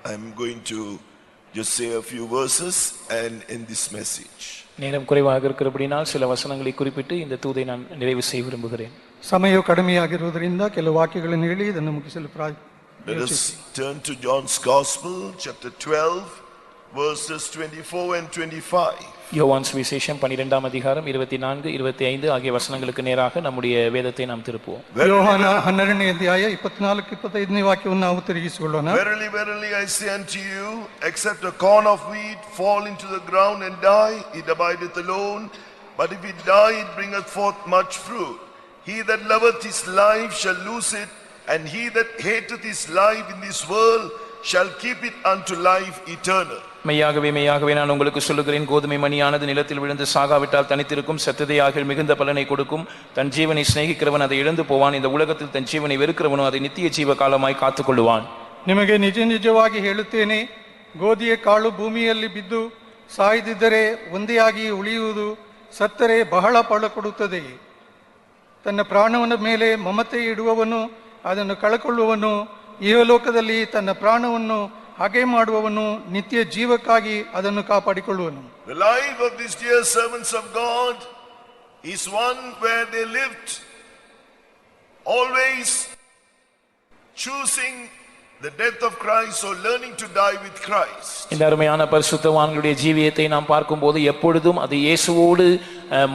I'm going to just say a few verses and end this message. நேரம் குறைவாக இருக்கிறபடினால் சில வசனங்களை குறிப்பிட்டு இந்த தூதை நான் நிறைவு செய்ய விரும்புகிறேன். ಸಮಯ ಕಡಿಮೆಯಾಗಿರುವುದರಿಂದ ಕೆಲವು ವಾಕ್ಯಗಳನ್ನು ಹೇಳಿ ಇದನ್ನು ಮುಗಿಸಲು Let us turn to John's Gospel, chapter 12, verses 24 and 25. யோவான் சுவிசேஷம் 12ஆம் அதிகாரம் 24 25 ஆகிய வசனங்களுக்கு நேராக நம்முடைய வேதத்தை நாம் திருப்புவோம். யோவாನ 12ನೇ ಅಧ್ಯಾಯ 24 25ನೇ ವಾಕ್ಯವನ್ನು ನಾವು ತಿರುಗಿಸಿಕೊಳ್ಳೋಣ. Verily, verily, I say unto you, except a corn of wheat fall into the ground and die, it abideth alone. But if it die, it bringeth forth much fruit. He that loveth his life shall lose it, and he that hateth his life in this world shall keep it unto life eternal. மெய்யாகவே நான் உங்களுக்கு சொல்லுகிறேன், கோதுமை மணியானது நிலத்தில் விழுந்து சாகாவிட்டால் தனித்திருக்கும், செத்ததையாக மிகுந்த பலனை கொடுக்கும். தன் ஜீவனை சிநேகிக்கிறவன் அதை இழந்து போவான். இந்த உலகத்தில் தன் ஜீவனை வெறுக்கிறவனோ அதை நித்திய ಜೀವ ಕಾಲமாய் ಕಾತುಕೊಳ್ಳುವಾನ್. ನಿಮಗೆ ನಿಜ ನಿಜವಾಗಿ ಹೇಳುತ್ತೇನೆ, ಗೋಧಿಯ ಕಾಳು ಭೂಮಿಯಲ್ಲಿ ಬಿದ್ದು ಸಾಯದಿದ್ದರೆ ಒಂದೇಯಾಗಿ ಉಳಿಯುವುದು, ಸತ್ತರೆ ಬಹಳ ಫಲ ಕೊಡುತ್ತದೆ. ತನ್ನ ಪ್ರಾಣವನ ಮೇಲೆ ಮಮತೆ ಇಡುವವನು ಅದನ್ನು ಕಳಕೊಳ್ಳುವನು, ಇಹಲೋಕದಲ್ಲಿ ತನ್ನ ಪ್ರಾಣವನ್ನು ಹಾಗೆ ಮಾಡುವವನು ನಿತ್ಯ ಜೀವಕ್ಕಾಗಿ ಅದನ್ನು ಕಾಪಾಡಿಕೊಳ್ಳುವನು. The life of these dear servants of God is one where they lived always choosing the death of Christ or learning to die with Christ. இந்த அருமையான பரிசுத்தவான்களுடைய ஜீவியத்தை நாம் பார்க்கும்போது எப்பொழுதும் அது இயேசுவோடு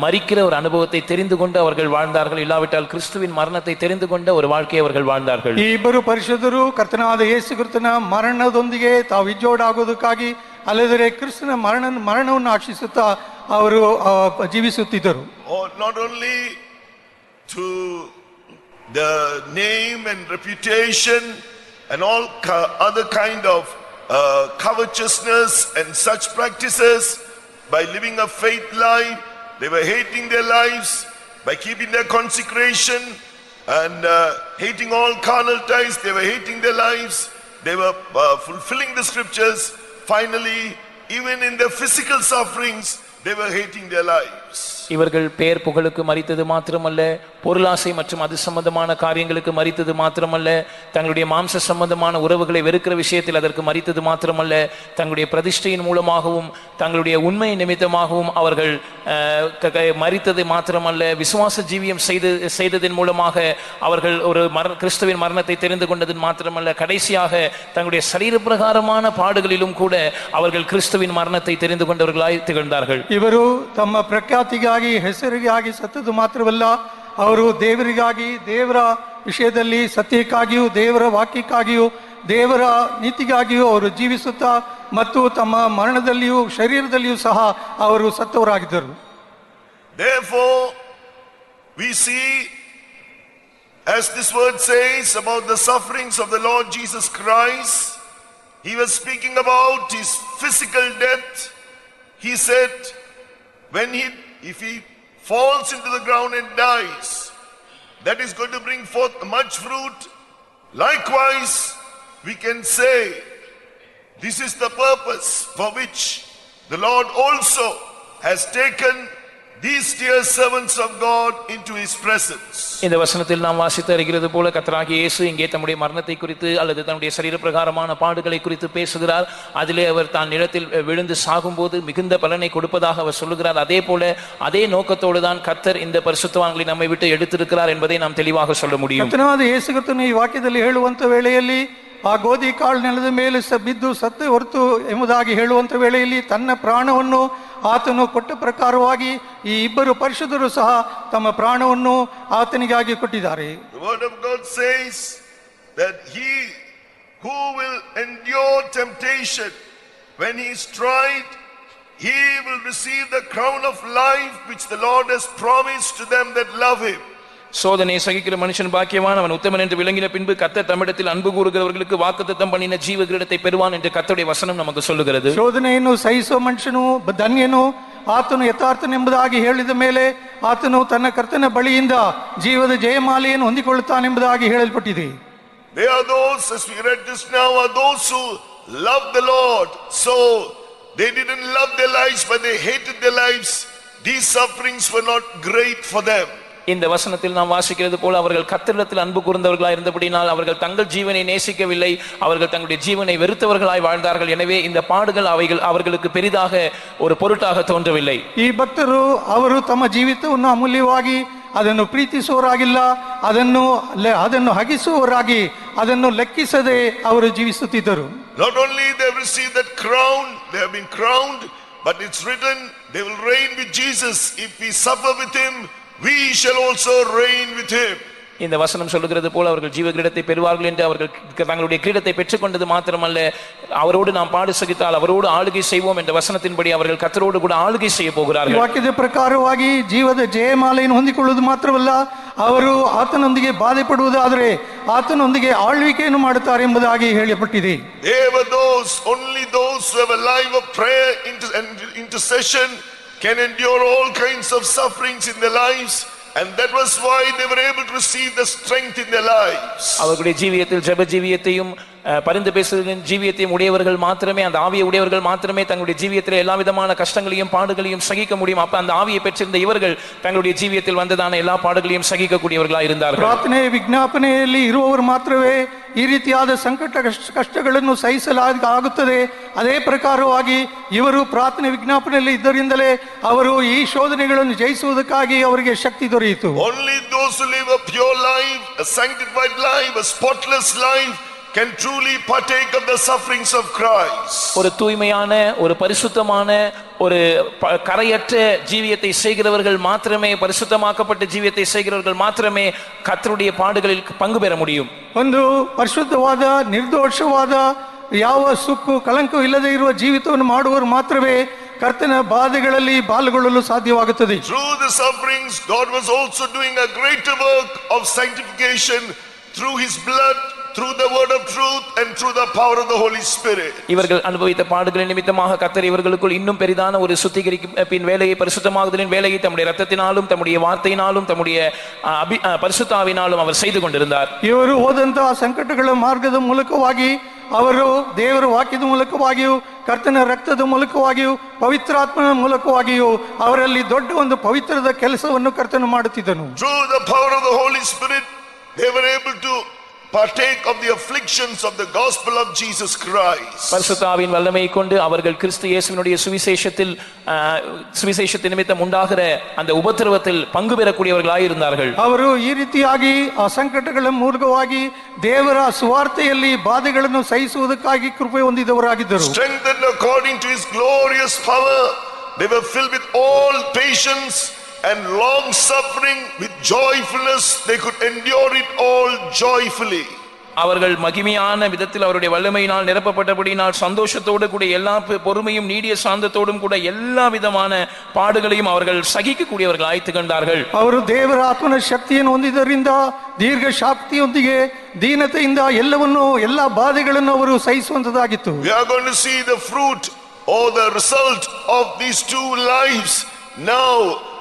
மரிக்கிற ஒரு அனுபவத்தை தெரிந்து கொண்டு அவர்கள் வாழ்ந்தார்கள், இல்லாவிட்டால் கிறிஸ்துவின் மரணத்தை தெரிந்து கொண்ட ஒரு வாழ்க்கையை அவர்கள் வாழ்ந்தார்கள். ಈ ಇಬ್ಬರು ಪರಿಶುದ್ಧರು ಕರ್ತನಾದ ಯೇಸು ಕ್ರಿಸ್ತನ ಮರಣದೊಂದಿಗೆ ತಾವು ಇಜ್ಜೋಡಾಗುವುದಕ್ಕಾಗಿ ಅಲ್ಲದೆ ಕ್ರಿಸ್ತನ ಮರಣವನ್ನು ಆಶಿಸುತ್ತಾ ಅವರು ಜೀವಿಸುತ್ತಿದ್ದರು. Not only to the name and reputation and all other kind of covetousness and such practices, by living a faith life, they were hating their lives, by keeping their consecration and hating all carnal ties, they were hating their lives, they were fulfilling the scriptures. Finally, even in their physical sufferings, they were hating their lives. இவர்கள் பேர் புகழுக்கு மரித்தது மாத்திரமல்ல, பொருளாசை மற்றும் அது சம்பந்தமான காரியங்களுக்கு மரித்தது மாத்திரமல்ல, தங்களுடைய மாம்ச சம்பந்தமான உறவுகளை வெறுக்கிற விஷயத்தில் அதற்கு மரித்தது மாத்திரமல்ல, தங்களுடைய பிரதிஷ்டையின் மூலமாகவும் தங்களுடைய உண்மை நிமித்தமாகவும் அவர்கள் மரித்தது மாத்திரமல்ல, விசுவாச ஜீவியம் செய்ததன் மூலமாக அவர்கள் ஒரு கிறிஸ்துவின் மரணத்தை தெரிந்து கொண்டது மாத்திரமல்ல, கடைசியாக தங்களுடைய சரீர பிரகாரமான பாடுகளிலும் கூட அவர்கள் கிறிஸ்துவின் மரணத்தை தெரிந்து கொண்டவர்களாய் திகழ்ந்தார்கள். இவரு தಮ್ಮ ಪ್ರಖ್ಯಾತಿಗಾಗಿ ಹೆಸರಿಗಾಗಿ ಸತ್ತದು ಮಾತ್ರವಲ್ಲ, ಅವರು ದೇವರಿಗಾಗಿ, ದೇವರ ವಿಷಯದಲ್ಲಿ ಸತ್ಯಕ್ಕಾಗಿಯೂ, ದೇವರ ವಾಕ್ಯಕ್ಕಾಗಿಯೂ, ದೇವರ ನೀತಿಗಾಗಿಯೂ ಅವರು ಜೀವಿಸುತ್ತಾ ಮತ್ತು ತಮ್ಮ ಮರಣದಲ್ಲಿಯೂ ಶರೀರದಲ್ಲಿಯೂ ಸಹ ಅವರು ಸತ್ತವರಾಗಿದ್ದರು. Therefore we see, as this word says about the sufferings of the Lord Jesus Christ, he was speaking about his physical death. He said, if he falls into the ground and dies, that is going to bring forth much fruit. Likewise, we can say this is the purpose for which the Lord also has taken these dear servants of God into his presence. இந்த வசனத்தில் நாம் வாசித்து அறிகிறது போல கர்த்தராகிய இயேசு இங்கே தம்முடைய மரணத்தை குறித்து அல்லது தன்னுடைய சரீர பிரகாரமான பாடுகளை குறித்து பேசுகிறார். அதிலே அவர் தான் நிலத்தில் விழுந்து சாகும்போது மிகுந்த பலனை கொடுப்பதாக அவர் சொல்லுகிறார். அதே போல அதே நோக்கத்தோடு தான் கர்த்தர் இந்த பரிசுத்தவான்களை நம்மை விட்டு எடுத்திருக்கிறார் என்பதை நாம் தெளிவாக சொல்ல முடியும். ಕರ್ತನಾದ ಯೇಸು ಕ್ರಿಸ್ತನು ಈ ವಾಕ್ಯದಲ್ಲಿ ಹೇಳುವಂತ ವೇಳೆಯಲ್ಲಿ ಆ ಗೋಧಿ ಕಾಳು ನೆಲದ ಮೇಲೆ ಬಿದ್ದು ಸತ್ತು ಹೊರತು ಎಂಬುದಾಗಿ ಹೇಳುವಂತ ವೇಳೆಯಲ್ಲಿ ತನ್ನ ಪ್ರಾಣವನ್ನು ಆತನು ಕೊಟ್ಟ ಪ್ರಕಾರವಾಗಿ ಈ ಇಬ್ಬರು ಪರಿಶುದ್ಧರು ಸಹ ತಮ್ಮ ಪ್ರಾಣವನ್ನು ಆತನಿಗಾಗಿ ಕೊಟ್ಟಿದ್ದಾರೆ. The word of God says that he who will endure temptation, when he is tried, he will receive the crown of life which the Lord has promised to them that love him. சோதனை சகிக்கிற மனுஷன் பாக்கியவான், அவன் உத்தமன் என்று விளங்கின பின்பு கர்த்தர் தம்மிடத்தில் அன்பு கூறுகிறவர்களுக்கு வாக்குத்தத்தம் பண்ணின ஜீவ கிரீடத்தை பெறுவான் என்று கர்த்தருடைய வசனம் நமக்கு சொல்லுகிறது. ಶೋಧನೆಯನ್ನು ಸಹಿಸುವ ಮನುಷ್ಯನು ಧನ್ಯನು, ಆತನು ಯಥಾರ್ಥನೆಂಬುದಾಗಿ ಹೇಳಿದ ಮೇಲೆ ಆತನು ತನ್ನ ಕರ್ತನ ಬಳಿಯಿಂದ ಜೀವದ ಜಯಮಾಲೆಯನ್ನು ಹೊಂದಿಕೊಳ್ಳುತ್ತಾನೆಂಬುದಾಗಿ ಹೇಳಲ್ಪಟ್ಟಿದೆ. They are those, as we read just now, are those who love the Lord. So they didn't love their lives, but they hated their lives. These sufferings were not great for them. இந்த வசனத்தில் நாம் வாசிக்கிறது போல அவர்கள் கர்த்தரிடத்தில் அன்பு கூர்ந்தவர்களாய் இருந்தபடினால் அவர்கள் தங்கள் ஜீவனை நேசிக்கவில்லை, அவர்கள் தங்களுடைய ஜீவனை வெறுத்தவர்களாய் வாழ்ந்தார்கள். எனவே இந்த பாடுகள் அவர்களுக்கு பெரிதாக ஒரு பொருட்டாக தோன்றவில்லை. ಈ ಭಕ್ತರು ಅವರು ತಮ್ಮ ಜೀವಿತವನ್ನು ಅಮೂಲ್ಯವಾಗಿ ಅದನ್ನು ಪ್ರೀತಿಸುವವರಾಗಿಲ್ಲ, ಅದನ್ನು ಹಗಿಸುವವರಾಗಿ ಅದನ್ನು ಲೆಕ್ಕಿಸದೆ ಅವರು ಜೀವಿಸುತ್ತಿದ್ದರು. Not only they have received that crown, they have been crowned, but it's written they will reign with Jesus. If we suffer with him, we shall also reign with him. இந்த வசனம் சொல்லுகிறது போல அவர்கள் ஜீவ கிரீடத்தை பெறுவார்கள் என்று அவர்கள் தங்களுடைய கிரீடத்தை பெற்றுக்கொண்டது மாத்திரமல்ல, அவரோடு நாம் பாடு சகித்தால் அவரோடு ஆளுகை செய்வோம் என்ற வசனத்தின்படி அவர்கள் கர்த்தரோடு கூட ஆளுகை செய்ய போகிறார்கள். ವಾಕ್ಯದ ಪ್ರಕಾರವಾಗಿ ಜೀವದ ಜಯಮಾಲೆಯನ್ನು ಹೊಂದಿಕೊಳ್ಳುವುದು ಮಾತ್ರವಲ್ಲ, ಅವರು ಆತನೊಂದಿಗೆ ಬಾಧೆ ಪಡುವುದಾದರೆ ಆತನೊಂದಿಗೆ ಆಳ್ವಿಕೆಯನ್ನು ಮಾಡುತ್ತಾರೆ ಎಂಬುದಾಗಿ ಹೇಳಲ್ಪಟ್ಟಿದೆ. They were only those who have a life of prayer and intercession can endure all kinds of sufferings in their lives. And that was why they were able to receive the strength in their lives. அவர்களுடைய ஜீவியத்தில் ஜெப ஜீவியத்தையும் பரிந்து பேசுவதின் ஜீவியத்தையும் உடையவர்கள் மாத்திரமே, அந்த ஆவியை உடையவர்கள் மாத்திரமே தங்களுடைய ஜீவியத்தில் எல்லா விதமான கஷ்டங்களையும் பாடுகளையும் சகிக்க முடியும். அப்ப அந்த ஆவியை பெற்றிருந்த இவர்கள் தங்களுடைய ஜீவியத்தில் வந்ததான எல்லா பாடுகளையும் சகிக்கக்கூடியவர்களாக இருந்தார்கள். ಪ್ರಾರ್ಥನೆ ವಿಜ್ಞಾಪನೆಯಲ್ಲಿ ಇರುವವರು ಮಾತ್ರವೇ ಈ ರೀತಿಯಾದ ಸಂಕಟ ಕಷ್ಟಗಳನ್ನು ಸಹಿಸಲಾಗುತ್ತದೆ. ಅದೇ ಪ್ರಕಾರವಾಗಿ ಇವರು ಪ್ರಾರ್ಥನೆ ವಿಜ್ಞಾಪನೆಯಲ್ಲಿ ಇದ್ದರಿಂದಲೇ ಅವರು ಈ ಶೋಧನೆಗಳನ್ನು ಜಯಿಸುವುದಕ್ಕಾಗಿ ಅವರಿಗೆ ಶಕ್ತಿ ದೊರೆಯಿತು. Only those who live a pure life, a sanctified life, a spotless life can truly partake of the sufferings of Christ. ஒரு தூய்மையான, ஒரு பரிசுத்தமான, ஒரு கரையற்ற ஜீவியத்தை செய்கிறவர்கள் மாத்திரமே, பரிசுத்தமாக்கப்பட்ட ஜீவியத்தை செய்கிறவர்கள் மாத்திரமே கர்த்தருடைய பாடுகளில் பங்கு பெற முடியும். ಒಂದು ಪರಿಶುದ್ಧವಾದ ನಿರ್ದೋಷವಾದ ಯಾವ ಸುಕ್ಕು ಕಳಂಕ ಇಲ್ಲದೆ ಇರುವ ಜೀವಿತವನ್ನು ಮಾಡುವವರು ಮಾತ್ರವೇ ಕರ್ತನ ಬಾಧೆಗಳಲ್ಲಿ ಪಾಲ್ಗೊಳ್ಳಲು ಸಾಧ್ಯವಾಗುತ್ತದೆ. Through the sufferings, God was also doing a greater work of sanctification through his blood, through the word of truth and through the power of the Holy Spirit. இவர்கள் அனுபவித்த பாடுகளின் நிமித்தமாக கர்த்தர் இவர்களுக்குள் இன்னும் பெரிதான ஒரு சுத்திகரிப்பின் வேலையை, பரிசுத்தமாகுதலின் வேலையை தம்முடைய இரத்தத்தினாலும் தம்முடைய வார்த்தையினாலும் தம்முடைய பரிசுத்த ஆவியினாலும் அவர் செய்து கொண்டிருந்தார். ಇವರು ಹೋದಂತಹ ಸಂಕಟಗಳ ಮಾರ್ಗದ ಮೂಲಕವಾಗಿ ಅವರು ದೇವರ ವಾಕ್ಯದ ಮೂಲಕವಾಗಿಯೂ ಕರ್ತನ ರಕ್ತದ ಮೂಲಕವಾಗಿಯೂ ಪವಿತ್ರಾತ್ಮನ ಮೂಲಕವಾಗಿಯೂ ಅವರಲ್ಲಿ ದೊಡ್ಡ ಒಂದು ಪವಿತ್ರದ ಕೆಲಸವನ್ನು ಕರ್ತನು ಮಾಡುತ್ತಿದ್ದನು. Through the power of the Holy Spirit, they were able to partake of the afflictions of the gospel of Jesus Christ. பரிசுத்த ஆவியின் வல்லமையை கொண்டு அவர்கள் கிறிஸ்து இயேசுவினுடைய சுவிசேஷத்தின் நிமித்தம் உண்டாகிற அந்த உபத்திரவத்தில் பங்கு பெறக்கூடியவர்களாய் இருந்தார்கள். ಅವರು ಈ ರೀತಿಯಾಗಿ ಆ ಸಂಕಟಗಳ ಮೂಲಕವಾಗಿ ದೇವರ ಸುವಾರ್ತೆಯಲ್ಲಿ ಬಾಧೆಗಳನ್ನು ಸಹಿಸುವುದಕ್ಕಾಗಿ ಕೃಪೆ ಹೊಂದಿದವರಾಗಿದ್ದರು. Strengthened according to his glorious power, they were filled with all patience and long suffering. With joyfulness they could endure it all joyfully. அவர்கள் மகிமையான விதத்தில் அவருடைய வல்லமையினால் நிரப்பப்பட்டபடியினால் சந்தோஷத்தோடு கூட எல்லா பொறுமையும் நீடிய சாந்தத்தோடும் கூட எல்லா விதமான பாடுகளையும் அவர்கள் சகிக்கக்கூடியவர்கள் ஆய்த்து கண்டார்கள். ಅವರು ದೇವರ ಆತ್ಮನ ಶಕ್ತಿಯನ್ನು ಹೊಂದಿದ್ದರಿಂದ ದೀರ್ಘ ಶಾಂತಿಯೊಂದಿಗೆ ದೀನತೆಯಿಂದ ಎಲ್ಲವನ್ನೂ ಎಲ್ಲಾ ಬಾಧೆಗಳನ್ನು ಅವರು ಸಹಿಸುವಂತದಾಗಿತ್ತು. We are going to see the fruit or the result of these two lives now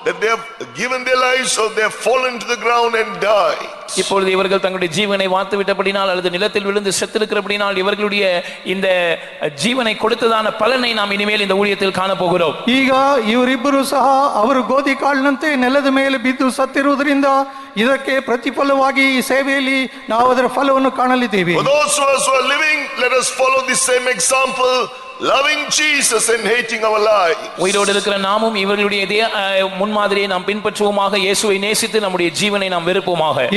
that they have given their lives, so they have fallen to the ground and died. இப்பொழுது இவர்கள் தங்களுடைய ஜீவனை வார்த்து விட்டபடினால் அல்லது நிலத்தில் விழுந்து செத்திருக்கிறபடினால் இவர்களுடைய இந்த ஜீவனை கொடுத்ததான பலனை நாம் இனிமேல் இந்த ஊழியத்தில் காணப்போகிறோம். ಈಗ ಇವರಿಬ್ಬರು ಸಹ ಅವರು ಗೋಧಿ ಕಾಳಿನಂತೆ ನೆಲದ ಮೇಲೆ ಬಿದ್ದು ಸತ್ತಿರುವುದರಿಂದ ಇದಕ್ಕೆ ಪ್ರತಿಫಲವಾಗಿ ಈ ಸೇವೆಯಲ್ಲಿ ನಾವು ಅದರ ಫಲವನ್ನು ಕಾಣಲಿದ್ದೇವೆ. For those of us who are living, let us follow the same example, loving Jesus and hating our lives. உயிரோடு இருக்கிற நாமும் இவர்களுடைய முன்மாதிரியை நாம் பின்பற்றுவோமாக, இயேசுவை நேசித்து நம்முடைய ஜீவனை நாம் வெறுப்போமாக.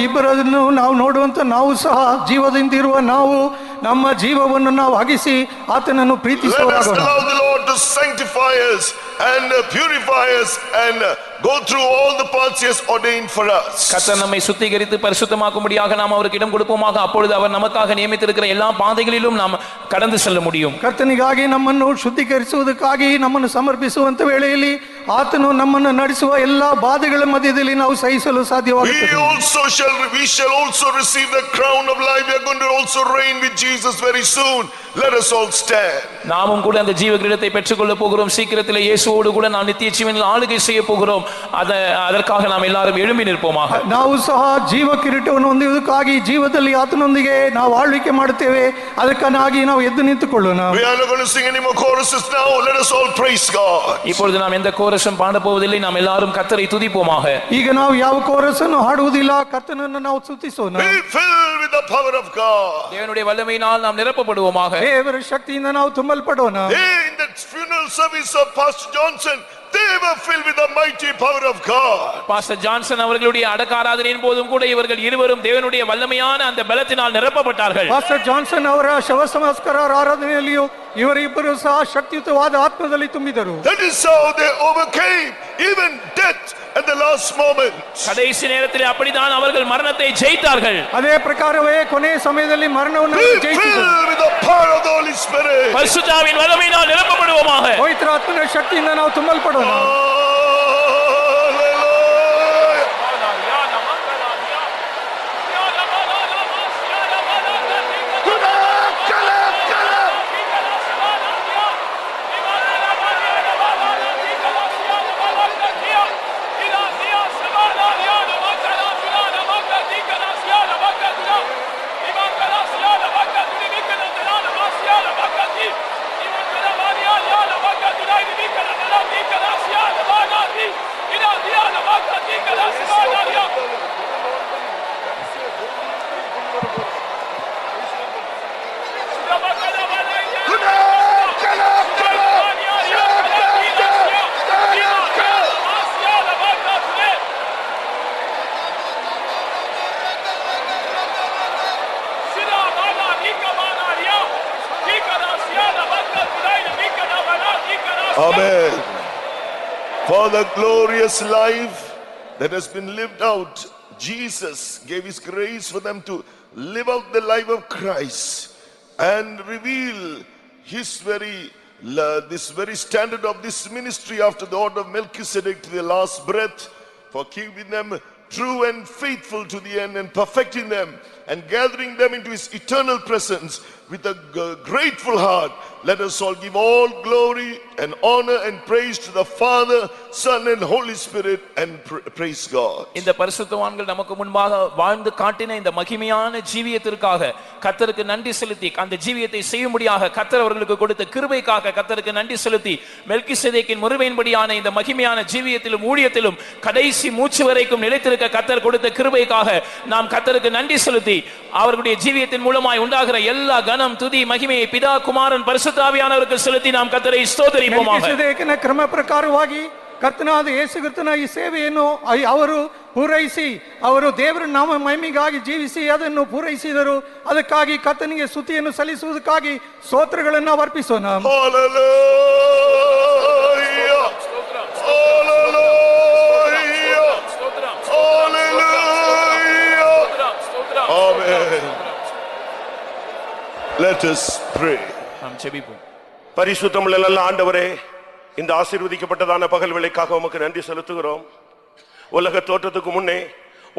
ಇಬ್ಬರನ್ನು ನಾವು ನೋಡುವಂತ ನಾವು ಸಹ ಜೀವದಿಂದಿರುವ ನಾವು ನಮ್ಮ ಜೀವವನ್ನು ನಾವು ಹಗಿಸಿ ಆತನನ್ನು ಪ್ರೀತಿಸುವಾಗ Let us allow the Lord to sanctify us and purify us and go through all the paths he has ordained for us. கர்த்தர் நம்மை சுத்திகரித்து பரிசுத்தமாக்கும்படியாக நாம் அவருக்கு இடம் கொடுப்போமாக. அப்பொழுது அவர் நமக்காக நியமித்திருக்கிற எல்லா பாதைகளிலும் நாம் கடந்து செல்ல முடியும். ಕರ್ತನಿಗಾಗಿ ನಮ್ಮನ್ನು ಶುದ್ಧೀಕರಿಸುವುದಕ್ಕಾಗಿ ನಮ್ಮನ್ನು ಸಮರ್ಪಿಸುವಂತ ವೇಳೆಯಲ್ಲಿ ಆತನು ನಮ್ಮನ್ನು ನಡೆಸುವ ಎಲ್ಲಾ ಬಾಧೆಗಳ ಮಧ್ಯದಲ್ಲಿ ನಾವು ಸಹಿಸಲು ಸಾಧ್ಯವಾಗುತ್ತದೆ. We shall also receive the crown of life. We are going to also reign with Jesus very soon. Let us all stand. நாமும் கூட அந்த ஜீவ கிரீடத்தை பெற்றுக்கொள்ள போகிறோம். சீக்கிரத்தில் இயேசுவோடு கூட நாம் நித்திய ஜீவனில் ஆளுகை செய்ய போகிறோம். அதற்காக நாம் எல்லாரும் எழும்பி நிற்போமாக. ನಾವು ಸಹ ಜೀವ ಕಿರೀಟವನ್ನು ಹೊಂದುವುದಕ್ಕಾಗಿ ಜೀವದಲ್ಲಿ ಆತನೊಂದಿಗೆ ನಾವು ಆಳ್ವಿಕೆ ಮಾಡುತ್ತೇವೆ. ಅದಕ್ಕಾಗಿ ನಾವು ಎದ್ದು ನಿಂತುಕೊಳ್ಳೋಣ. We are not going to sing any more choruses now. Let us all praise God. இப்பொழுது நாம் எந்த கோரஸ் கோரஸும் பாட போவதில்லை. நாம் எல்லாரும் கர்த்தரை துதிப்போமாக. ಈಗ ನಾವು ಯಾವ ಕೋರಸನ್ನು ಹಾಡುವುದಿಲ್ಲ, ಕರ್ತನನ್ನು ನಾವು ಸ್ತುತಿಸೋಣ. Be filled with the power of God. தேவனுடைய வல்லமையினால் நாம் நிரப்பப்படுவோமாக. ದೇವರ ಶಕ್ತಿಯಿಂದ ನಾವು ತುಂಬಲ್ಪಡೋಣ. In the funeral service of Pastor Johnson, they were filled with the mighty power of God. Pastor Johnson அவர்களுடைய அடக்க ஆராதனையின் போதும் கூட இவர்கள் இருவரும் தேவனுடைய வல்லமையான அந்த பலத்தினால் நிரப்பப்பட்டார்கள். ಪಾಸ್ಟರ್ ಜಾನ್ಸನ್ ಅವರ ಶವ ಸಂಸ್ಕಾರ ಆರಾಧನೆಯಲ್ಲಿಯೂ ಇವರಿಬ್ಬರು ಸಹ ಶಕ್ತಿಯುತವಾದ ಆತ್ಮದಲ್ಲಿ ತುಂಬಿದರು. That is how they overcame even death at the last moment. கடைசி நேரத்தில் அப்படிதான் அவர்கள் மரணத்தை ஜெயித்தார்கள். ಅದೇ ಪ್ರಕಾರವೇ ಕೊನೆಯ ಸಮಯದಲ್ಲಿ ಮರಣವನ್ನು Be ಜಯಿಸಿದರು. filled with the power of the Holy Spirit. பரிசுத்தாவின் வல்லமையினால் நிரப்பப்படுவோமாக. ಪವಿತ್ರ ಆತ್ಮನ ಶಕ್ತಿಯಿಂದ ನಾವು ತುಂಬಲ್ಪಡೋಣ. Amen. For the glorious life that has been lived out, Jesus gave his grace for them to live out the life of Christ and reveal his this very standard of this ministry after the order of Melchizedek to the last breath, for keeping them true and faithful to the end and perfecting them and gathering them into his eternal presence with a grateful heart. Let us all give all glory and honor and praise to the Father, Son and Holy Spirit and praise God. இந்த பரிசுத்தவான்கள் நமக்கு முன்பாக வாழ்ந்து காட்டின இந்த மகிமையான ஜீவியத்திற்காக கர்த்தருக்கு நன்றி செலுத்தி, அந்த ஜீவியத்தை செய்யும்படியாக கர்த்தர் அவர்களுக்கு கொடுத்த கிருபைக்காக கர்த்தருக்கு நன்றி செலுத்தி, மெல்கிசேதேக்கின் முறைமையின்படியான இந்த மகிமையான ஜீவியத்திலும் ஊழியத்திலும் கடைசி மூச்சு வரைக்கும் நிலைத்திருக்க கர்த்தர் கொடுத்த கிருபைக்காக நாம் கர்த்தருக்கு நன்றி செலுத்தி, அவர்களுடைய ஜீவியத்தின் மூலமாய் உண்டாகிற எல்லா கனம் துதி மகிமையை பிதா குமாரன் பரிசுத்தாவியானவருக்கு செலுத்தி நாம் கர்த்தரை ஸ்தோத்திரிப்போமாக. ಮೆಲ್ಕಿಸೆದೇಕನ ಕ್ರಮ ಪ್ರಕಾರವಾಗಿ ಕರ್ತನಾದ ಯೇಸು ಕ್ರಿಸ್ತನ ಈ ಸೇವೆಯನ್ನು ಅವರು ಪೂರೈಸಿ, ಅವರು ದೇವರ ನಾಮ ಮಹಿಮೆಗಾಗಿ ಜೀವಿಸಿ ಅದನ್ನು ಪೂರೈಸಿದರು. ಅದಕ್ಕಾಗಿ ಕರ್ತನಿಗೆ ಸ್ತುತಿಯನ್ನು ಸಲ್ಲಿಸುವುದಕ್ಕಾಗಿ ಸ್ತೋತ್ರಗಳನ್ನು ಅರ್ಪಿಸೋಣ. Amen. Let us pray. நாம் ஜெபிப்போம். பரிசுத்தமுள்ள நல்ல ஆண்டவரே, இந்த ஆசீர்வதிக்கப்பட்டதான பகல் வேளைக்காக உமக்கு நன்றி செலுத்துகிறோம். உலக தோற்றத்துக்கு முன்னே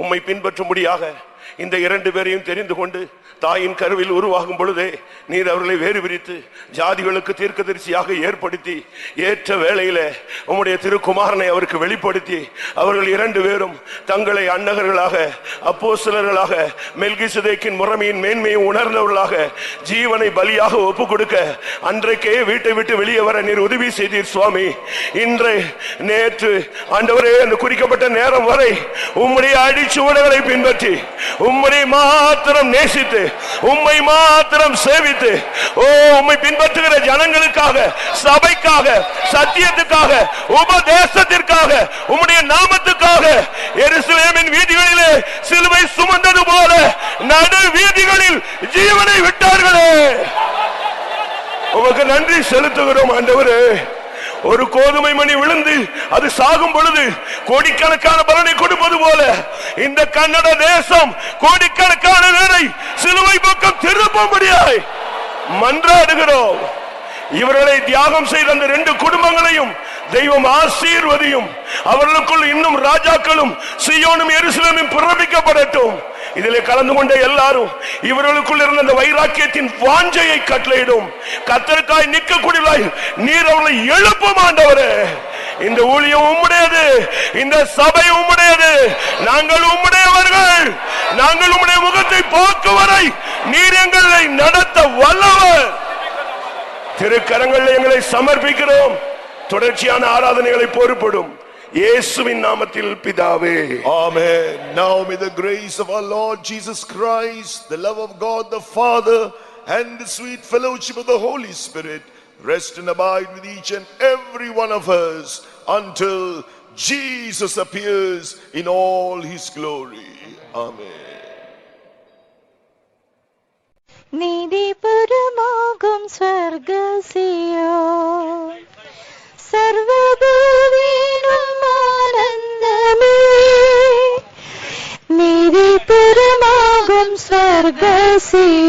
உம்மை பின்பற்றும்படியாக இந்த இரண்டு பேரையும் தெரிந்து கொண்டு தாயின் கருவில் உருவாகும் பொழுதே நீர் அவர்களை வேறு பிரித்து ஜாதிகளுக்கு தீர்க்கதரிசியாக ஏற்படுத்தி ஏற்ற வேளையில உம்முடைய திருக்குமாரனை அவருக்கு வெளிப்படுத்தி அவர்கள் இரண்டு பேரும் தங்களை அன்னகர்களாக அப்போஸ்தலர்களாக மெல்கிசேதேக்கின் முறைமையின் மேன்மையை உணர்ந்தவர்களாக ஜீவனை பலியாக ஒப்பு கொடுக்க அன்றைக்கே வீட்டை விட்டு வெளியே வர நீர் உதவி செய்தீர் சுவாமி. இன்று நேற்று ஆண்டவரே அந்த குறிக்கப்பட்ட நேரம் வரை உம்முடைய அடிச்சுவடுகளை பின்பற்றி உம்மை மாத்திரம் நேசித்து உம்மை மாத்திரம் சேவித்து உம்மை பின்பற்றுகிற ஜனங்களுக்காக, சபைக்காக, சத்தியத்துக்காக, உபதேசத்திற்காக, உம்முடைய நாமத்துக்காக எருசலேமின் வீதிகளிலே சிலுவை சுமந்தது போல நடு வீதிகளில் ஜீவனை விட்டார்களே, உமக்கு நன்றி செலுத்துகிறோம் ஆண்டவரே. ஒரு கோதுமை மணி விழுந்து அது சாகும் பொழுது கோடிக்கணக்கான பலனை கொடுப்பது போல இந்த கன்னட தேசம் கோடிக்கணக்கான பேரை சிலுவை பக்கம் திருப்பும்படியாய் மன்றாடுகிறோம். இவர்களை தியாகம் செய்த அந்த ரெண்டு குடும்பங்களையும் தெய்வம் ஆசீர்வதியும். அவர்களுக்குள் இன்னும் ராஜாக்களும் சீயோனும் எருசலேமும் பிறப்பிக்கப்படட்டும். இதிலே கலந்து கொண்ட எல்லாரும் இவர்களுக்குள் இருந்த அந்த வைராக்கியத்தின் வாஞ்சையை கட்டளையிடும். கர்த்தருக்காய் நிற்கக்கூடியவர்களாய் நீர் அவர்களை எழுப்பும் ஆண்டவரே. இந்த ஊழியம் உம்முடையது, இந்த சபை உம்முடையது, நாங்கள் உம்முடையவர்கள். நாங்கள் உம்முடைய முகத்தை பார்க்கும் வரை நீர் எங்களை நடத்த வல்லவர். திருக்கரங்களில் எங்களை சமர்ப்பிக்கிறோம். தொடர்ச்சியான ஆராதனைகளை பொறுப்படும் இயேசுவின் நாமத்தில் பிதாவே. Amen. Now may the grace of our Lord Jesus Christ, the love of God the Father, and the sweet fellowship of the Holy Spirit rest and abide with each and every one of us until Jesus appears in all his glory. Amen. നീതി പരമാകും സ്വർഗസിയോ സർവഭൂവിനും ആനന്ദമേ നീതി പരമാകും സ്വർഗസിയോ